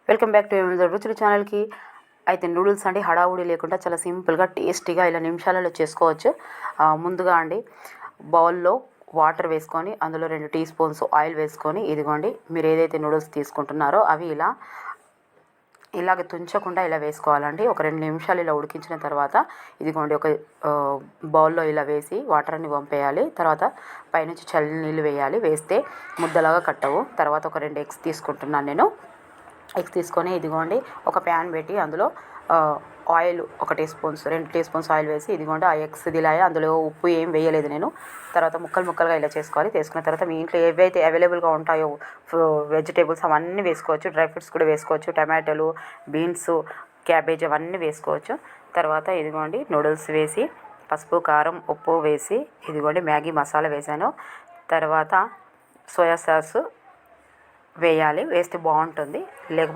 Welcome back to రుచులు ఛానల్కి. అయితే నూడిల్స్ అండి హడావుడి లేకుండా చాలా సింపుల్గా టేస్టీగా ఇలా నిమిషాలలో చేసుకోవచ్చు. ముందుగా అండి బౌల్లో వాటర్ వేసుకొని అందులో 2 టీ స్పూన్స్ ఆయిల్ వేసుకొని ఇదిగోండి మీరు ఏదైతే నూడిల్స్ తీసుకుంటున్నారో అవి ఇలాగ తుంచకుండా ఇలా వేసుకోవాలండి. ఒక 2 నిమిషాలు ఇలా ఉడికించిన తర్వాత ఇదిగోండి ఒక బౌల్లో ఇలా వేసి వాటర్ అన్ని వంపేయాలి. తర్వాత పైనుంచి చల్లని నీళ్ళు వేయాలి. వేస్తే ముద్దలాగా కట్టవు. తర్వాత ఒక 2 ఎగ్స్ తీసుకుంటున్నాను నేను. ఎగ్స్ తీసుకొని ఇదిగోండి ఒక ప్యాన్ పెట్టి అందులో oil 1 teaspoons 2 teaspoons oil వేసి ఇదిగోండి ఆ ఎగ్స్ ఇలా అందులో ఉప్పు ఏం వేయలేదు నేను. తర్వాత ముక్కలుగా ఇలా చేసుకోవాలి. చేసుకున్న తర్వాత మీ ఇంట్లో ఏవైతే అవైలబుల్గా ఉంటాయో వెజిటేబుల్స్ అవన్నీ వేసుకోవచ్చు. డ్రై ఫ్రూట్స్ కూడా వేసుకోవచ్చు. టమాటాలు, బీన్స్, క్యాబేజ్ అవన్నీ వేసుకోవచ్చు. తర్వాత ఇదిగోండి నూడిల్స్ వేసి పసుపు, కారం, ఉప్పు వేసి ఇదిగోండి మ్యాగీ మసాలా వేసాను. తర్వాత సోయా సాస్ వేయాలి. వేస్తే బాగుంటుంది. లేకపోతే